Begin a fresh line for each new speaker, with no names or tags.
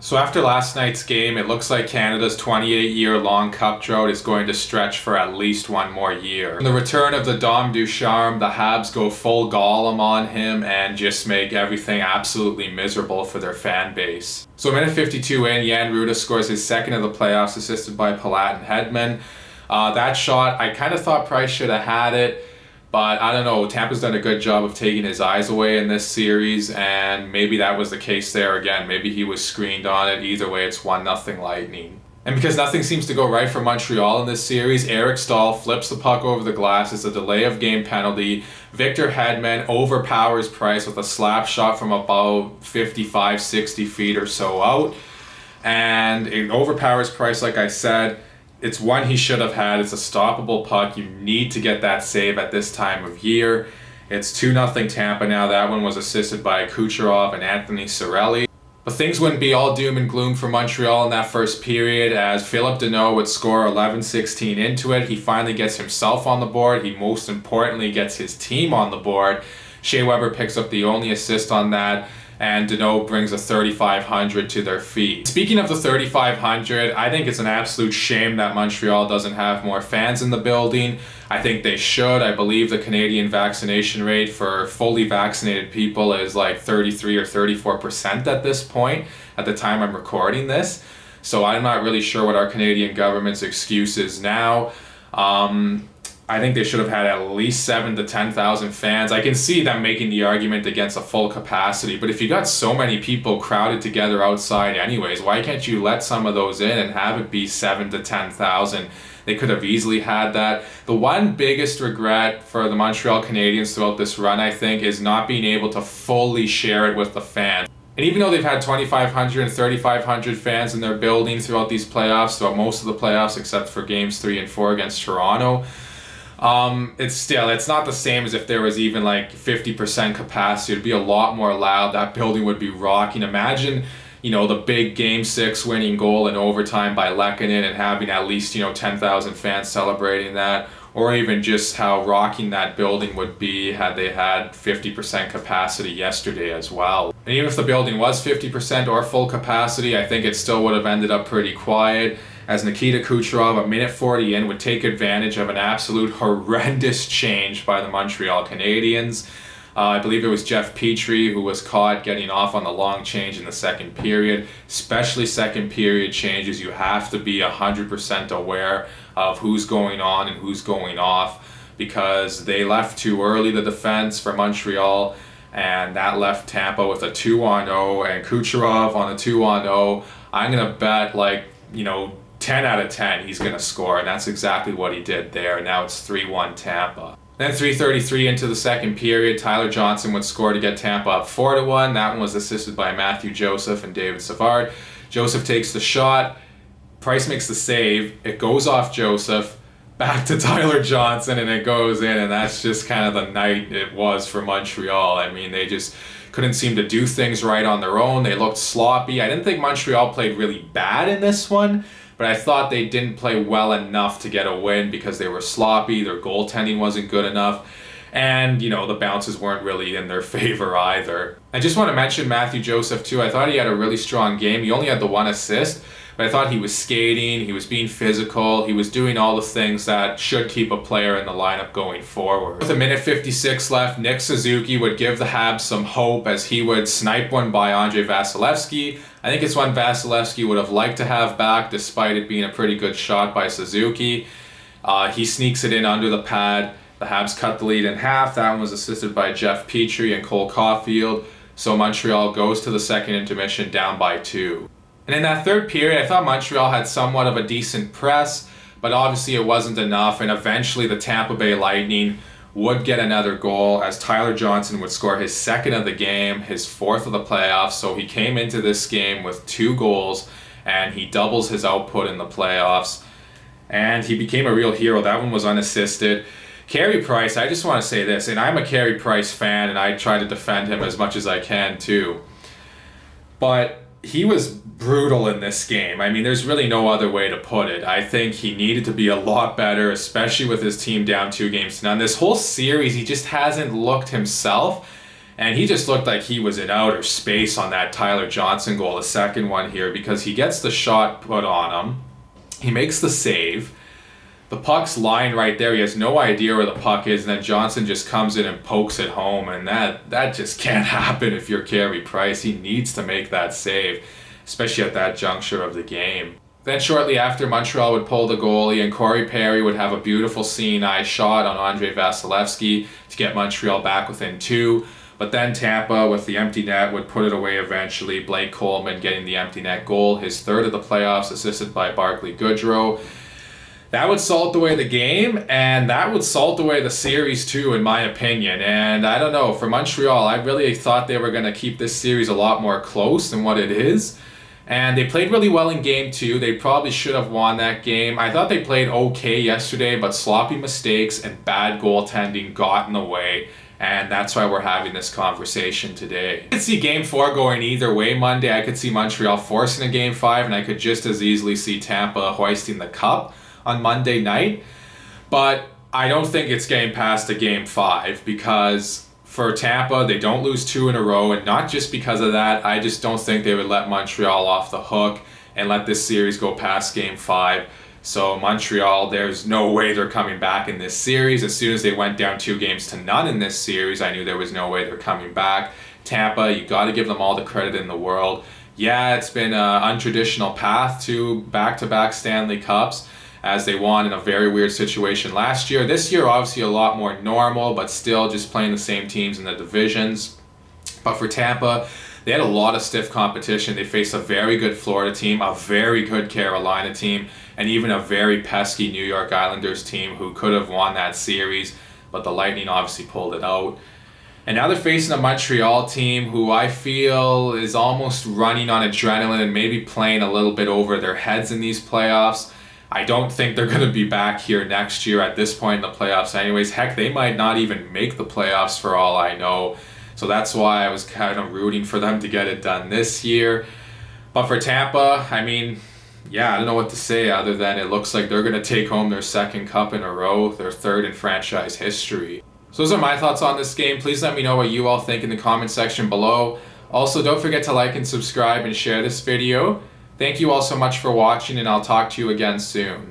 So after last night's game, it looks like Canada's 28-year-long cup drought is going to stretch for at least one more year. In the return of the Dom Ducharme, the Habs go full Gollum on him and just make everything absolutely miserable for their fan base. So minute 52 in, Jan Rutta scores his second of the playoffs, assisted by Palat and Hedman. That shot, I kind of thought Price should have had it. But I don't know, Tampa's done a good job of taking his eyes away in this series, and maybe that was the case there again. Maybe he was screened on it. Either way, it's 1-0 Lightning. And because nothing seems to go right for Montreal in this series, Eric Staal flips the puck over the glass. It's a delay of game penalty. Victor Hedman overpowers Price with a slap shot from about 55, 60 feet or so out. And it overpowers Price, like I said. It's one he should have had. It's a stoppable puck. You need to get that save at this time of year. It's 2-0 Tampa now. That one was assisted by Kucherov and Anthony Cirelli. But things wouldn't be all doom and gloom for Montreal in that first period, as Philip Deneau would score 11-16 into it. He finally gets himself on the board. He most importantly gets his team on the board. Shea Weber picks up the only assist on that, and Deneau brings a 3,500 to their feet. Speaking of the 3,500, I think it's an absolute shame that Montreal doesn't have more fans in the building. I think they should. I believe the Canadian vaccination rate for fully vaccinated people is like 33 or 34% at this point, at the time I'm recording this. So I'm not really sure what our Canadian government's excuse is now. I think they should have had at least 7,000 to 10,000 fans. I can see them making the argument against a full capacity, but if you got so many people crowded together outside anyways, why can't you let some of those in and have it be 7,000 to 10,000? They could have easily had that. The one biggest regret for the Montreal Canadiens throughout this run, I think, is not being able to fully share it with the fans. And even though they've had 2,500 and 3,500 fans in their building throughout these playoffs, throughout most of the playoffs except for games 3 and 4 against Toronto, it's not the same as if there was even like 50% capacity. It'd be a lot more loud. That building would be rocking. Imagine, the big Game 6 winning goal in overtime by Lehkonen and having at least, 10,000 fans celebrating that. Or even just how rocking that building would be had they had 50% capacity yesterday as well. And even if the building was 50% or full capacity, I think it still would have ended up pretty quiet, as Nikita Kucherov, a minute 40 in, would take advantage of an absolute horrendous change by the Montreal Canadiens. I believe it was Jeff Petrie who was caught getting off on the long change in the second period. Especially second period changes, you have to be 100% aware of who's going on and who's going off, because they left too early, the defense for Montreal, and that left Tampa with a 2-on-0, and Kucherov on a 2-on-0. I'm going to bet 10 out of 10 he's going to score, and that's exactly what he did there. Now it's 3-1 Tampa. Then 3:33 into the second period, Tyler Johnson would score to get Tampa up 4-1. That one was assisted by Matthew Joseph and David Savard. Joseph takes the shot. Price makes the save. It goes off Joseph, back to Tyler Johnson, and it goes in, and that's just kind of the night it was for Montreal. I mean, they just couldn't seem to do things right on their own. They looked sloppy. I didn't think Montreal played really bad in this one, but I thought they didn't play well enough to get a win because they were sloppy, their goaltending wasn't good enough, and, the bounces weren't really in their favor either. I just want to mention Matthew Joseph too. I thought he had a really strong game. He only had the one assist, but I thought he was skating, he was being physical, he was doing all the things that should keep a player in the lineup going forward. With a minute 56 left, Nick Suzuki would give the Habs some hope as he would snipe one by Andrei Vasilevsky. I think it's one Vasilevsky would have liked to have back, despite it being a pretty good shot by Suzuki. He sneaks it in under the pad. The Habs cut the lead in half. That one was assisted by Jeff Petrie and Cole Caulfield. So Montreal goes to the second intermission down by 2. And in that third period, I thought Montreal had somewhat of a decent press, but obviously it wasn't enough, and eventually the Tampa Bay Lightning would get another goal as Tyler Johnson would score his second of the game, his fourth of the playoffs. So he came into this game with 2 goals, and he doubles his output in the playoffs, and he became a real hero. That one was unassisted. Carey Price, I just want to say this, and I'm a Carey Price fan, and I try to defend him as much as I can too, but he was brutal in this game. I mean, there's really no other way to put it. I think he needed to be a lot better, especially with his team down 2 games to none. This whole series, he just hasn't looked himself. And he just looked like he was in outer space on that Tyler Johnson goal, the second one here, because he gets the shot put on him. He makes the save. The puck's lying right there. He has no idea where the puck is, and then Johnson just comes in and pokes it home, and that just can't happen if you're Carey Price. He needs to make that save, especially at that juncture of the game. Then shortly after, Montreal would pull the goalie, and Corey Perry would have a beautiful seeing eye shot on Andrei Vasilevsky to get Montreal back within 2. But then Tampa, with the empty net, would put it away eventually. Blake Coleman getting the empty net goal, his third of the playoffs, assisted by Barclay Goodrow. That would salt away the game, and that would salt away the series too, in my opinion. And I don't know, for Montreal, I really thought they were going to keep this series a lot more close than what it is. And they played really well in game 2. They probably should have won that game. I thought they played okay yesterday, but sloppy mistakes and bad goaltending got in the way. And that's why we're having this conversation today. I could see Game 4 going either way Monday. I could see Montreal forcing a Game 5, and I could just as easily see Tampa hoisting the cup on Monday night. But I don't think it's getting past a Game 5, because for Tampa, they don't lose 2 in a row, and not just because of that. I just don't think they would let Montreal off the hook and let this series go past Game 5. So Montreal, there's no way they're coming back in this series. As soon as they went down 2-0 in this series, I knew there was no way they're coming back. Tampa, you got to give them all the credit in the world. Yeah, it's been an untraditional path to back-to-back Stanley Cups, as they won in a very weird situation last year. This year, obviously a lot more normal, but still just playing the same teams in the divisions. But for Tampa, they had a lot of stiff competition. They faced a very good Florida team, a very good Carolina team, and even a very pesky New York Islanders team who could have won that series, but the Lightning obviously pulled it out. And now they're facing a Montreal team who I feel is almost running on adrenaline and maybe playing a little bit over their heads in these playoffs. I don't think they're going to be back here next year at this point in the playoffs anyways. Heck, they might not even make the playoffs for all I know. So that's why I was kind of rooting for them to get it done this year. But for Tampa, I mean, yeah, I don't know what to say other than it looks like they're going to take home their second cup in a row, their third in franchise history. So those are my thoughts on this game. Please let me know what you all think in the comment section below. Also, don't forget to like and subscribe and share this video. Thank you all so much for watching, and I'll talk to you again soon.